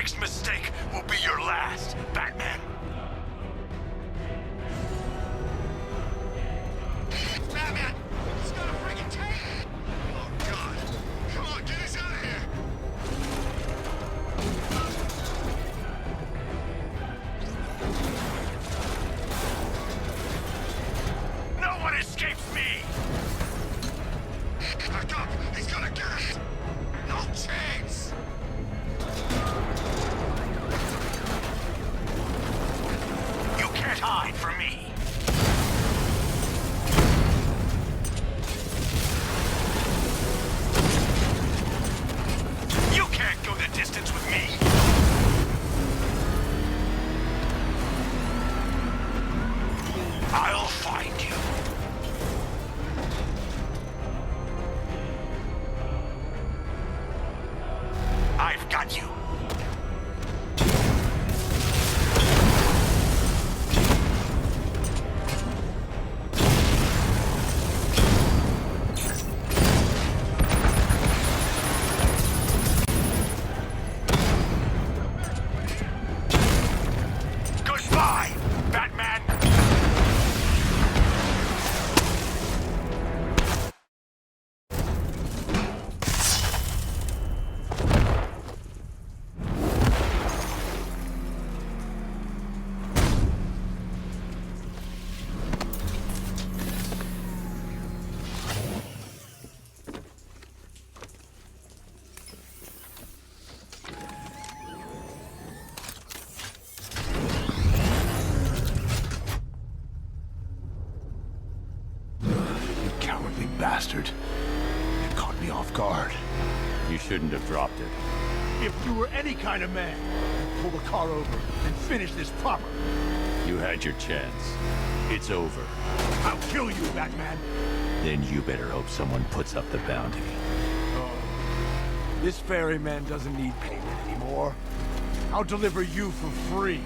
next mistake will be your last, Batman. Batman! He's got a friggin' tank! Oh, God. Come on, get us out of here! No one escapes me! Back up! He's got a gas! No chance! You can't hide from me! You can't go the distance with me! I'll find you. I've got you. Goodbye, Batman! Cowardly bastard. You caught me off guard. You shouldn't have dropped it. If you were any kind of man, pull the car over and finish this proper. You had your chance. It's over. I'll kill you, Batman. Then you better hope someone puts up the bounty. Oh, this ferryman doesn't need payment anymore. I'll deliver you for free.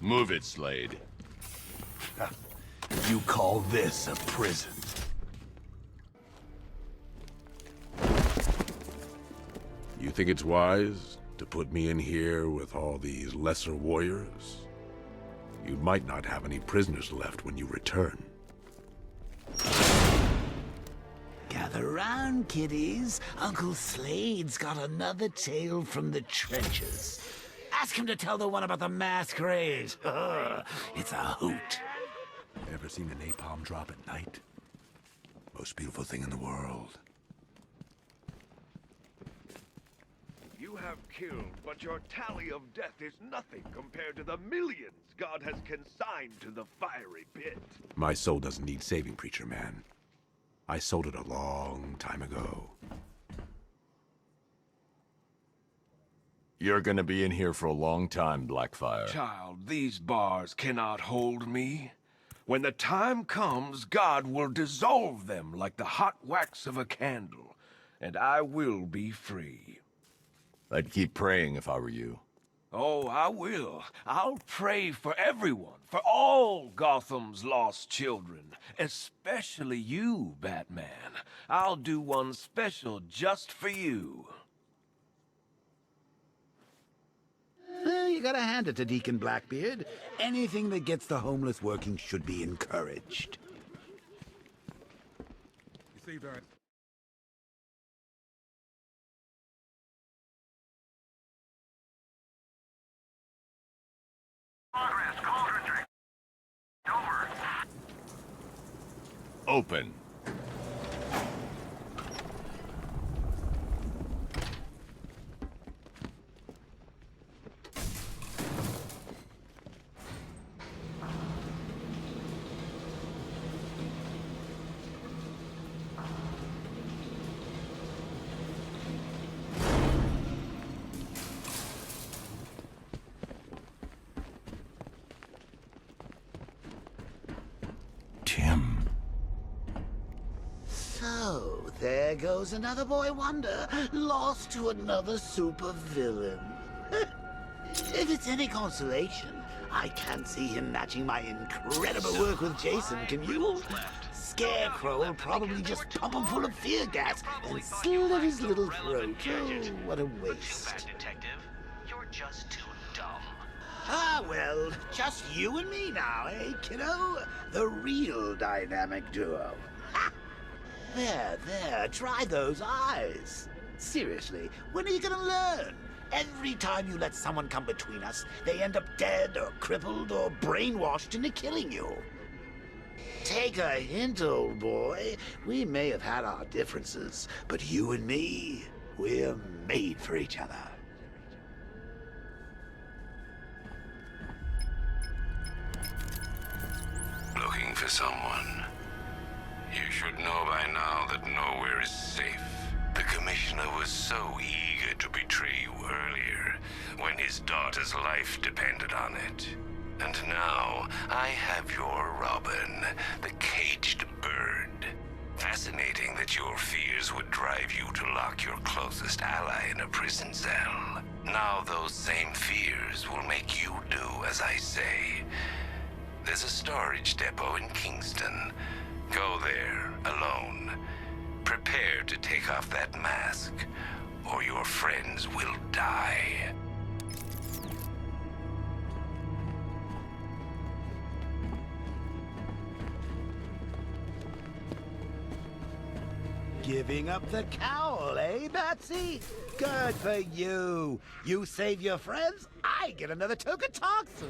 Move it, Slade. You call this a prison? You think it's wise to put me in here with all these lesser warriors? You might not have any prisoners left when you return. Gather round, kiddies. Uncle Slade's got another tale from the trenches. Ask him to tell the one about the masquerade. It's a hoot. Ever seen a napalm drop at night? Most beautiful thing in the world. You have killed, but your tally of death is nothing compared to the millions God has consigned to the fiery pit. My soul doesn't need saving, preacher man. I sold it a long time ago. You're gonna be in here for a long time, Blackfire. Child, these bars cannot hold me. When the time comes, God will dissolve them like the hot wax of a candle, and I will be free. I'd keep praying if I were you. Oh, I will. I'll pray for everyone, for all Gotham's lost children, especially you, Batman. I'll do one special just for you. Well, you gotta hand it to Deacon Blackbeard. Anything that gets the homeless working should be encouraged. You see, Barrett? Progress, cauldron drink. Over. Open. There goes another boy wonder, lost to another supervillain. If it's any consolation, I can't see him matching my incredible work with Jason, can you? Scarecrow will probably just pump him full of fear gas and slit his little throat. Oh, what a waste. Detective, you're just too dumb. Ah, well, just you and me now, eh, kiddo? The real dynamic duo. Ha! There, try those eyes. Seriously, when are you gonna learn? Every time you let someone come between us, they end up dead or crippled or brainwashed into killing you. Take a hint, old boy. We may have had our differences, but you and me, we're made for each other. Looking for someone. You should know by now that nowhere is safe. The Commissioner was so eager to betray you earlier, when his daughter's life depended on it. And now, I have your Robin, the caged bird. Fascinating that your fears would drive you to lock your closest ally in a prison cell. Now those same fears will make you do as I say. There's a storage depot in Kingston. Go there, alone. Prepare to take off that mask, or your friends will die. Giving up the cowl, eh, Batsy? Good for you. You save your friends, I get another token toxin.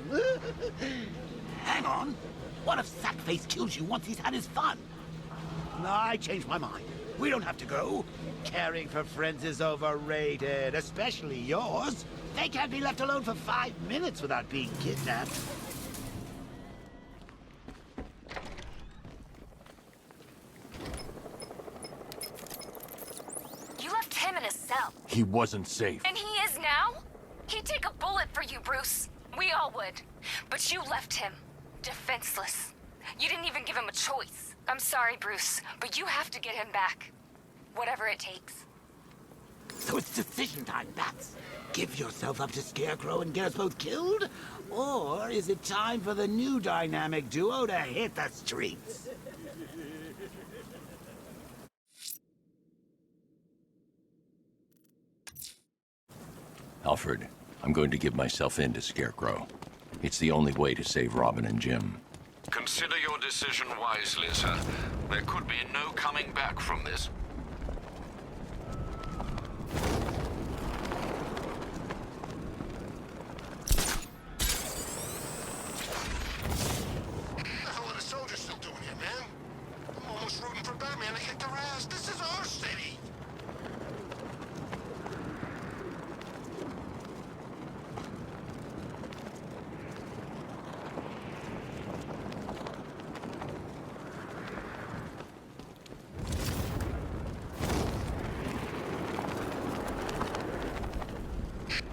Hang on. What if Sackface kills you once he's had his fun? No, I changed my mind. We don't have to go. Caring for friends is overrated, especially yours. They can't be left alone for 5 minutes without being kidnapped. You left him in a cell. He wasn't safe. And he is now? He'd take a bullet for you, Bruce. We all would. But you left him defenseless. You didn't even give him a choice. I'm sorry, Bruce, but you have to get him back. Whatever it takes. So it's decision time, Bats. Give yourself up to Scarecrow and get us both killed? Or is it time for the new dynamic duo to hit the streets? Alfred, I'm going to give myself in to Scarecrow. It's the only way to save Robin and Jim. Consider your decision wisely, sir. There could be no coming back from this. What the hell are the soldiers still doing here, man? I'm almost rooting for Batman to kick their ass. This is our city.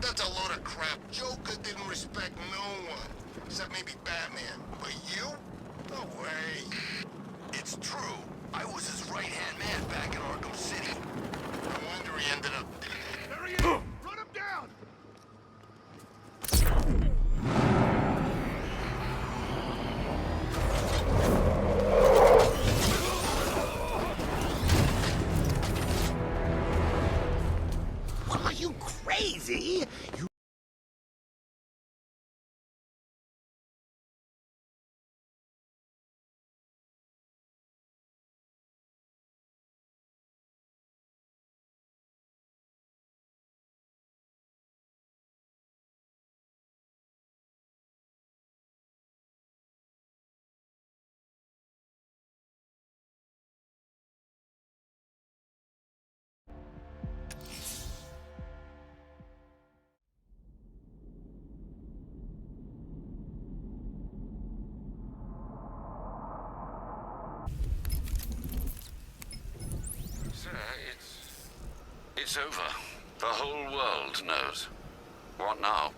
That's a load of crap. Joker didn't respect no one, except maybe Batman. But you? No way. It's true. I was his right-hand man back in Arkham City. No wonder he ended up dead. There he is! Run him down! What, are you crazy? You Sir, it's over. The whole world knows. What now?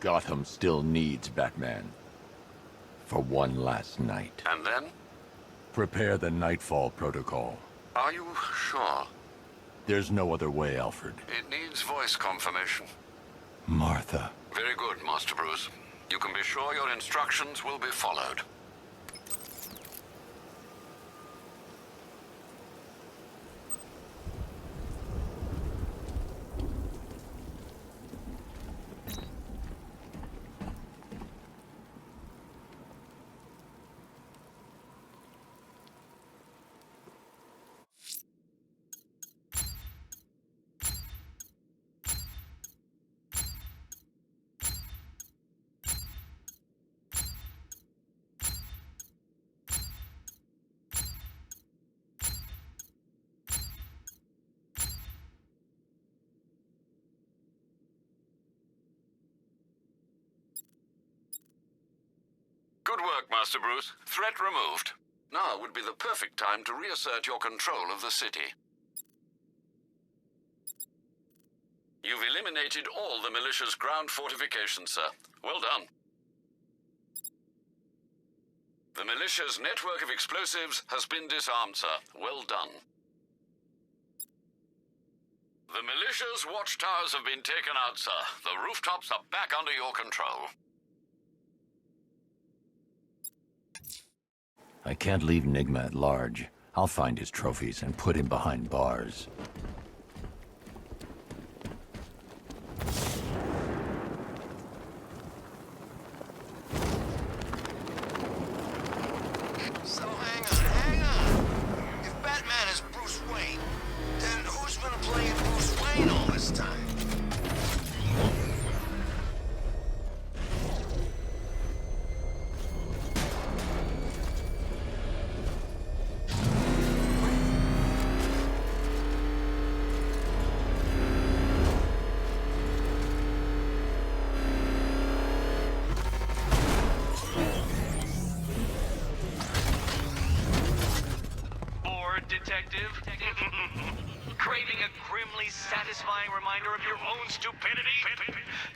Gotham still needs Batman. For one last night. And then? Prepare the Nightfall Protocol. Are you sure? There's no other way, Alfred. It needs voice confirmation. Martha. Very good, Master Bruce. You can be sure your instructions will be followed. Good work, Master Bruce. Threat removed. Now would be the perfect time to reassert your control of the city. You've eliminated all the militia's ground fortifications, sir. Well done. The militia's network of explosives has been disarmed, sir. Well done. The militia's watchtowers have been taken out, sir. The rooftops are back under your control. I can't leave Nigma at large. I'll find his trophies and put him behind bars. So hang on. If Batman is Bruce Wayne, then who's been playing Bruce Wayne all this time? Detective? Craving a grimly satisfying reminder of your own stupidity?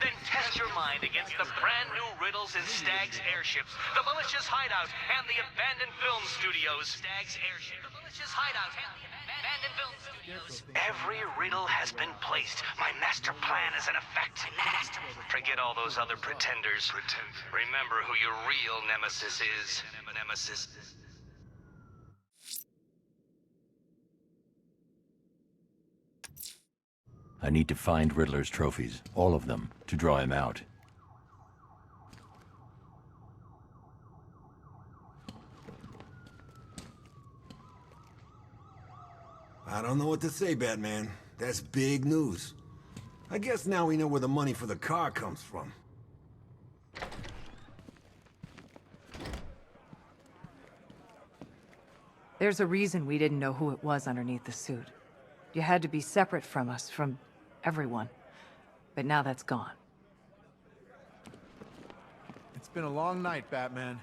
Then test your mind against the brand new riddles in Stag's airships, the malicious hideout, and the abandoned film studios. Stag's airship, the malicious hideout, and the abandoned film studios. Every riddle has been placed. My master plan is in effect. Forget all those other pretenders. Remember who your real nemesis is. Nemesis. I need to find Riddler's trophies, all of them, to draw him out. I don't know what to say, Batman. That's big news. I guess now we know where the money for the car comes from. There's a reason we didn't know who it was underneath the suit. You had to be separate from us, from everyone. But now that's gone. It's been a long night, Batman.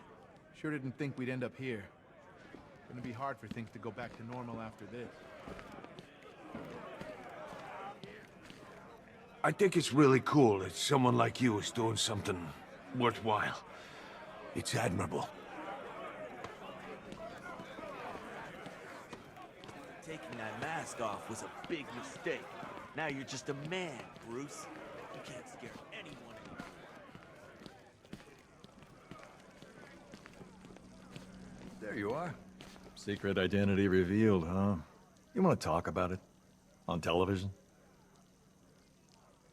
Sure didn't think we'd end up here. Gonna be hard for things to go back to normal after this. I think it's really cool that someone like you is doing something worthwhile. It's admirable. Taking that mask off was a big mistake. Now you're just a man, Bruce. You can't scare anyone. There you are. Secret identity revealed, huh? You want to talk about it? On television?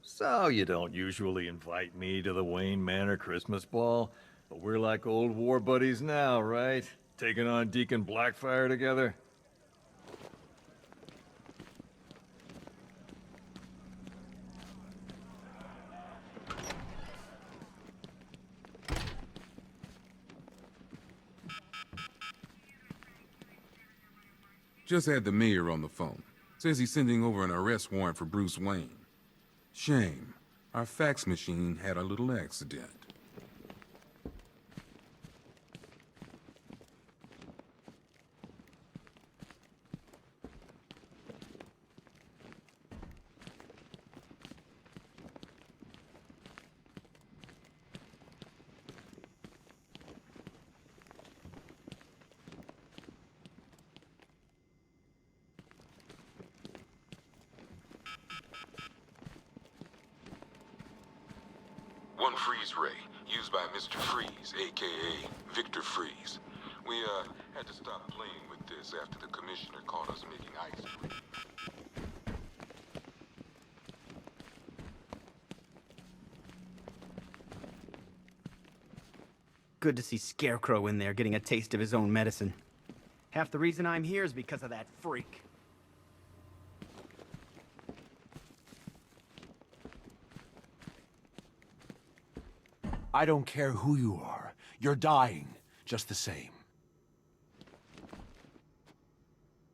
So you don't usually invite me to the Wayne Manor Christmas ball, but we're like old war buddies now, right? Taking on Deacon Blackfire together? Just had the mayor on the phone. Says he's sending over an arrest warrant for Bruce Wayne. Shame. Our fax machine had a little accident. One freeze ray, used by Mr. Freeze, a.k.a. Victor Freeze. We, had to stop playing with this after the commissioner caught us making ice cream. Good to see Scarecrow in there getting a taste of his own medicine. Half the reason I'm here is because of that freak. I don't care who you are. You're dying, just the same.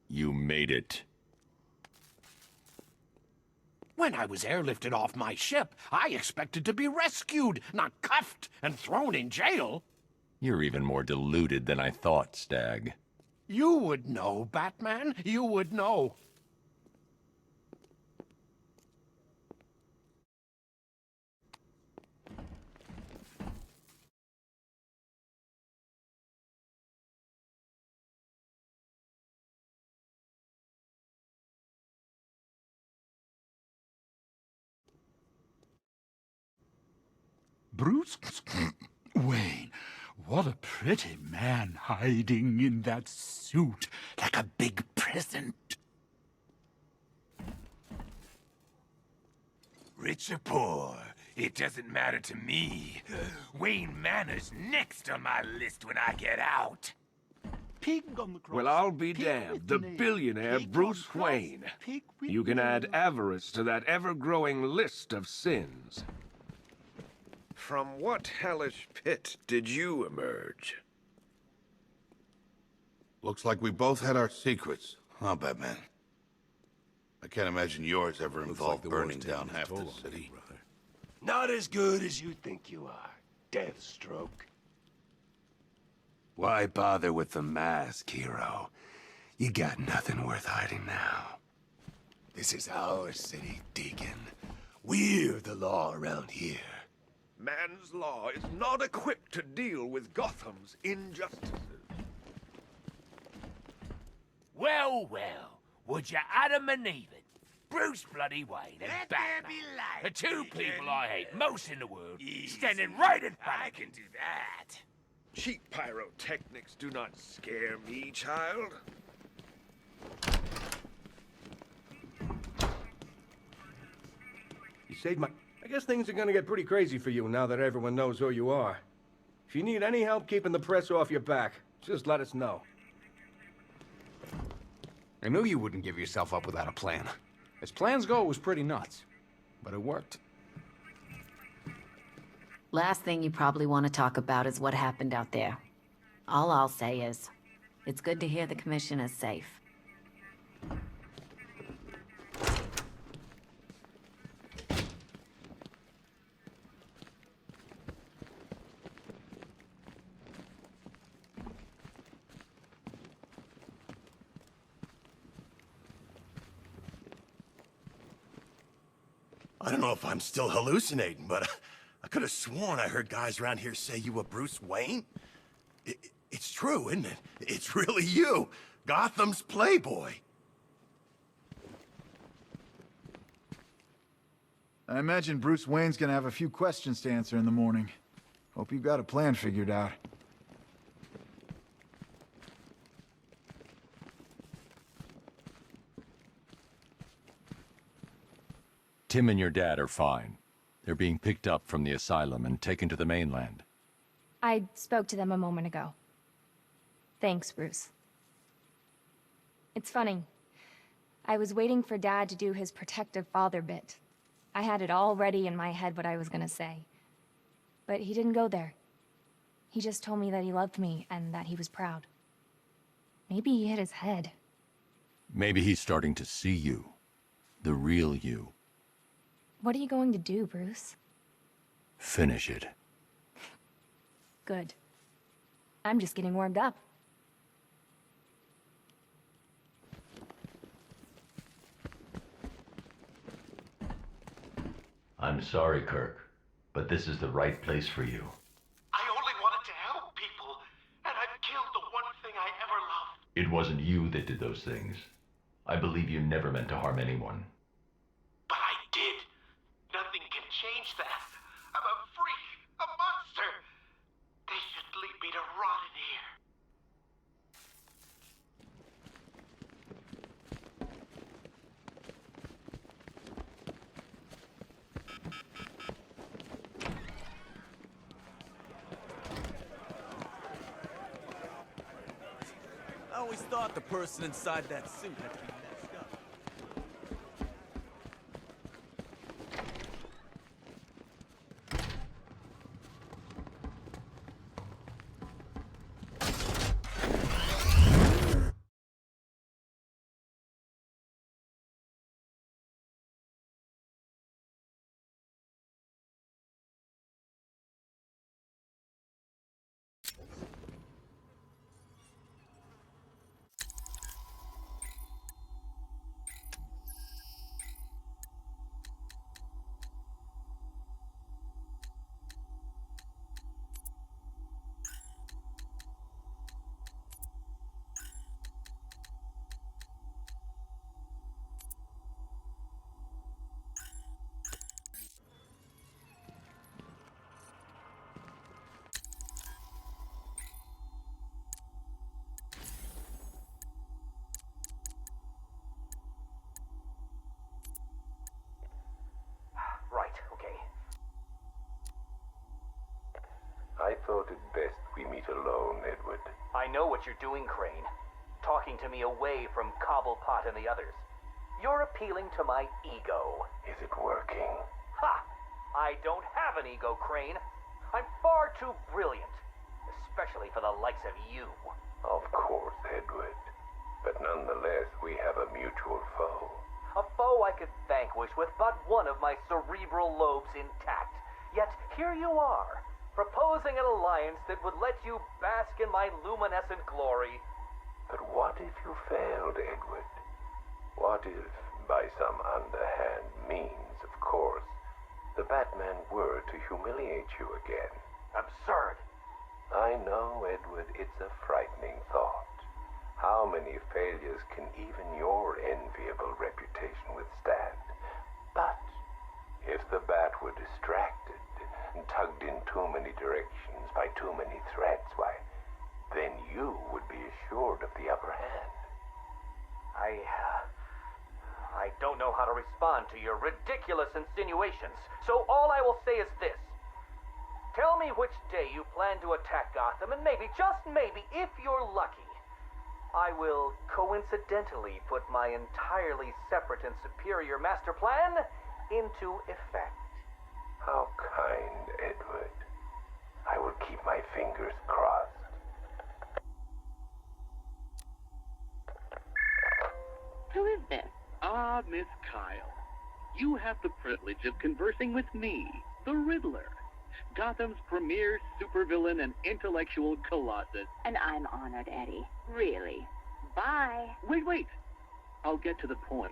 You made it. When I was airlifted off my ship, I expected to be rescued, not cuffed and thrown in jail. You're even more deluded than I thought, Stag. You would know, Batman. You would know. Bruce Wayne, what a pretty man hiding in that suit, like a big present. Rich or poor, it doesn't matter to me. Wayne Manor's next on my list when I get out. Pig on the cross. Well, I'll be pig damned. with The nail, billionaire pig on Bruce cross, Wayne. pig with You can add nail. avarice to that ever-growing list of sins. From what hellish pit did you emerge? Looks like we both had our secrets, huh, Batman? I can't imagine yours ever involved burning down half the city. Not as good as you think you are, Deathstroke. Why bother with the mask, hero? You got nothing worth hiding now. This is our city, Deacon. We're the law around here. Man's law is not equipped to deal with Gotham's injustices. Well, well. Would you Adam and Eve it? Bruce bloody Wayne and Batman. The two people I hate most in the world, standing right in front of me. I can do that. Cheap pyrotechnics do not scare me, child. You saved my... I guess things are gonna get pretty crazy for you now that everyone knows who you are. If you need any help keeping the press off your back, just let us know. I knew you wouldn't give yourself up without a plan. As plans go, it was pretty nuts. But it worked. Last thing you probably want to talk about is what happened out there. All I'll say is, it's good to hear the Commissioner's safe. I don't know if I'm still hallucinating, but I could have sworn I heard guys around here say you were Bruce Wayne. It's true, isn't it? It's really you, Gotham's playboy. I imagine Bruce Wayne's gonna have a few questions to answer in the morning. Hope you've got a plan figured out. Tim and your dad are fine. They're being picked up from the asylum and taken to the mainland. I spoke to them a moment ago. Thanks, Bruce. It's funny. I was waiting for Dad to do his protective father bit. I had it all ready in my head what I was gonna say. But he didn't go there. He just told me that he loved me and that he was proud. Maybe he hit his head. Maybe he's starting to see you. The real you. What are you going to do, Bruce? Finish it. Good. I'm just getting warmed up. I'm sorry, Kirk, but this is the right place for you. I only wanted to help people, and I've killed the one thing I ever loved. It wasn't you that did those things. I believe you never meant to harm anyone. But I did. Nothing can change that. I'm a freak. always thought the person inside that suit had to be messed up. Right, okay. I thought it best we meet alone, Edward. I know what you're doing, Crane. Talking to me away from Cobblepot and the others. You're appealing to my ego. Is it working? Ha! I don't have an ego, Crane. I'm far too brilliant. Especially for the likes of you. Of course, Edward. But nonetheless, we have a mutual foe. A foe I could vanquish with but one of my cerebral lobes intact. Yet here you are, proposing an alliance that would let you bask in my luminescent glory. But what if you failed, Edward? What if, by some underhand means, of course, the Batman were to humiliate you again? Absurd. I know, Edward, it's a frightening thought. How many failures can even your enviable reputation withstand? But if the Bat were distracted and tugged in too many directions by too many threats, why, then you would be assured of the upper hand. I don't know how to respond to your ridiculous insinuations, so all I will say is this. Tell me which day you plan to attack Gotham, and maybe, just maybe, if you're lucky, I will coincidentally put my entirely separate and superior master plan into effect. How kind, Edward. I will keep my fingers crossed. Who is this? Ah, Miss Kyle. You have the privilege of conversing with me, the Riddler, Gotham's premier supervillain and intellectual colossus. And I'm honored, Eddie. Really. Bye. Wait. I'll get to the point.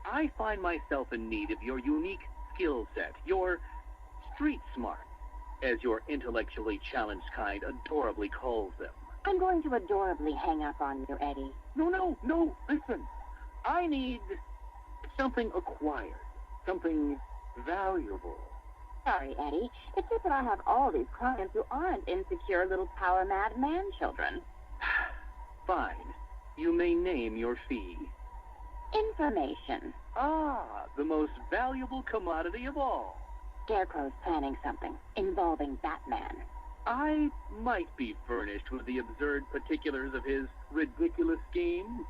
I find myself in need of your unique skill set, your street smart, as your intellectually challenged kind adorably calls them. I'm going to adorably hang up on you, Eddie. No, listen. I need something acquired, something valuable. Sorry, Eddie. It's just that I have all these clients who aren't insecure little power-mad man-children. Fine. You may name your fee. Information. Ah, the most valuable commodity of all. Scarecrow's planning something involving Batman. I might be furnished with the absurd particulars of his ridiculous scheme.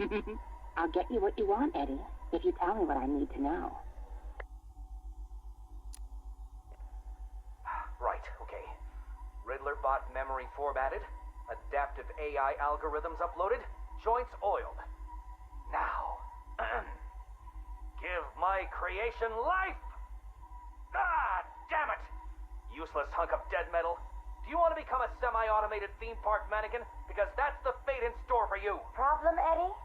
I'll get you what you want, Eddie, if you tell me what I need to know. Right, okay. Riddler bot memory formatted, adaptive AI algorithms uploaded, joints oiled. Now, give my creation life! Ah, damn it! Useless hunk of dead metal. Do you want to become a semi-automated theme park mannequin? Because that's the fate in store for you. Problem, Eddie?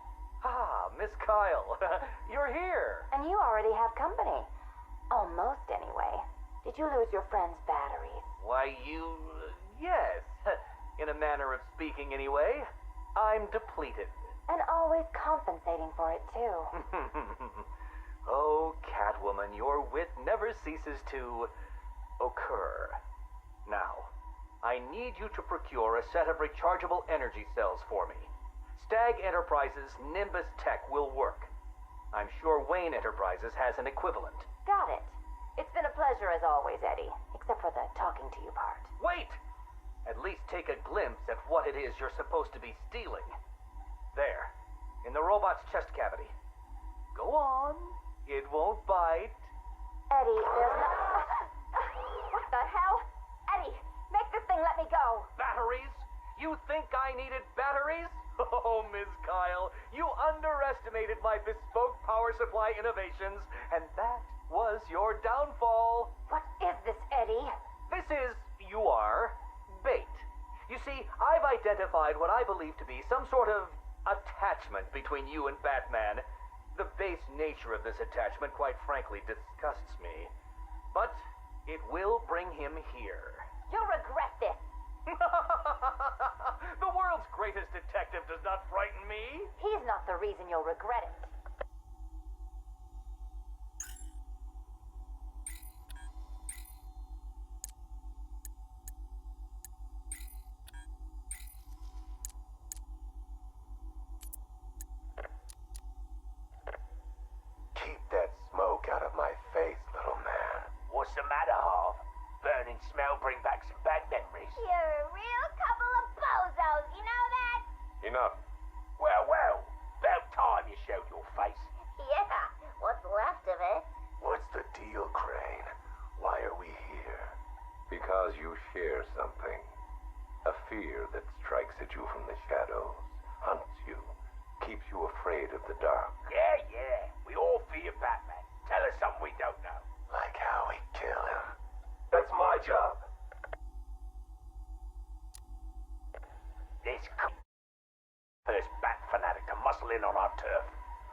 Ah, Miss Kyle, you're here. And you already have company. Almost, anyway. Did you lose your friend's batteries? Why, yes. In a manner of speaking, anyway. I'm depleted. And always compensating for it, too. Oh, Catwoman, your wit never ceases to occur. Now, I need you to procure a set of rechargeable energy cells for me. Stag Enterprises' Nimbus Tech will work. I'm sure Wayne Enterprises has an equivalent. Got it. It's been a pleasure as always, Eddie. Except for the talking to you part. Wait! At least take a glimpse at what it is you're supposed to be stealing. There. In the robot's chest cavity. Go on. It won't bite. Eddie, there's no... What the hell? Eddie, make this thing let me go. Batteries? You think I needed batteries? Oh, Ms. Kyle, you underestimated my bespoke power supply innovations, and that was your downfall. What is this, Eddie? This is, you are, bait. You see, I've identified what I believe to be some sort of attachment between you and Batman. The base nature of this attachment, quite frankly, disgusts me. But it will bring him here. You'll regret this. The world's greatest detective does not frighten me. He's not the reason you'll regret it. Keep that smoke out of my face, little man. What's the matter, Harv? Burning smell bring back some bad memories. You're a real couple of bozos, you know that? Enough. Well, about time you showed your face. Yeah, what's left of it? What's the deal, Crane? Why are we here? Because you share something. A fear that strikes at you from the shadows, hunts you, keeps you afraid of the dark. Yeah. We all fear Batman. Tell us something we don't know. Like how we kill him. That's my job. This first Bat fanatic to muscle in on our turf.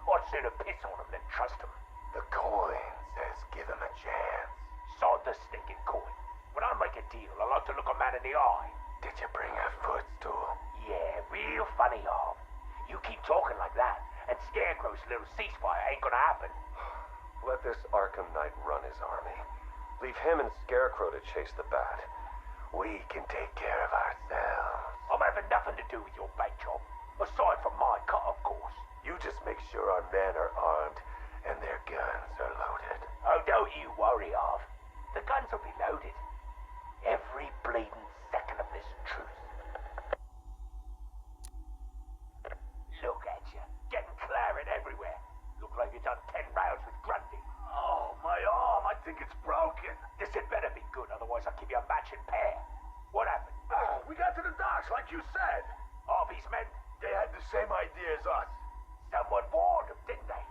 I'd sooner piss on him than trust him. The coin says give him a chance. Sod the stinking coin. When I make a deal, I like to look a man in the eye. Did you bring a footstool? Yeah, real funny, Harv. You keep talking like that, and Scarecrow's little ceasefire ain't gonna happen. Let this Arkham Knight run his army. Leave him and Scarecrow to chase the Bat. We can take care of ourselves. I'm having nothing to do with your bait job. Aside from my cut, of course. You just make sure our men are armed and their guns are loaded. Oh, don't you worry, Harv. The guns will be loaded. Every bleeding second of this truce. Look at you, getting claret everywhere. Look like you've done 10 rounds with Grundy. Oh, my arm, I think it's broken. This had better be good, otherwise I'll give you a matching pair. What happened? We got to the docks, like you said. Harvey's men? They had the same idea as us. Someone warned them, didn't they?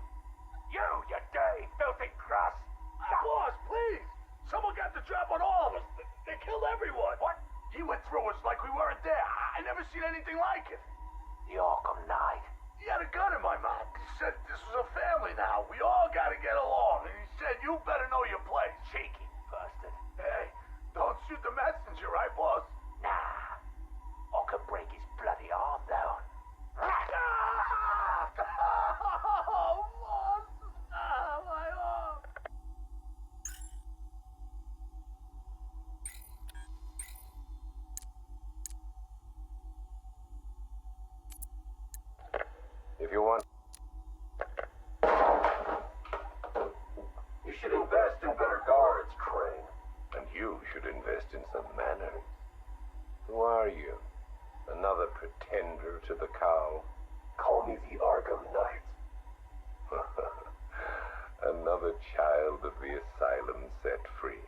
You dirty, filthy grass. Boss, please. Someone got the drop on all of us. They killed everyone. What? He went through us like we weren't there. I never seen anything like it. The Arkham Knight. He had a gun in my mouth. He said this was a family now. We all gotta get along. And he said you better know your place. Cheeky bastard. Hey, don't shoot the messenger, right, boss? Nah. I could break his bloody arm, though. Oh, boss. My arm. If you want... You should invest in better guards, Crane. And you should invest in some manners. Who are you? Another pretender to the cowl? Call me the Arkham Knight. Another child of the asylum set free.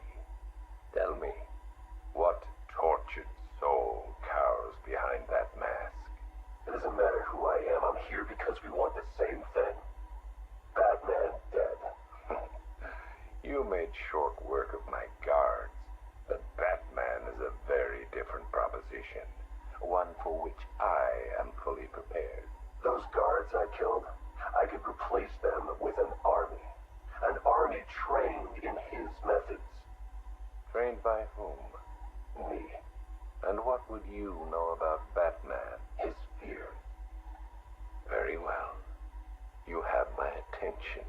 Tell me, what tortured soul cowers behind that mask? It doesn't matter who I am. I'm here because we want the same thing. Batman dead. You made short work of my guards, but Batman is a very different proposition. One for which I am fully prepared. Those guards I killed, I could replace them with an army. An army trained in his methods. Trained by whom? Me. And what would you know about Batman? His fear. Very well. You have my attention.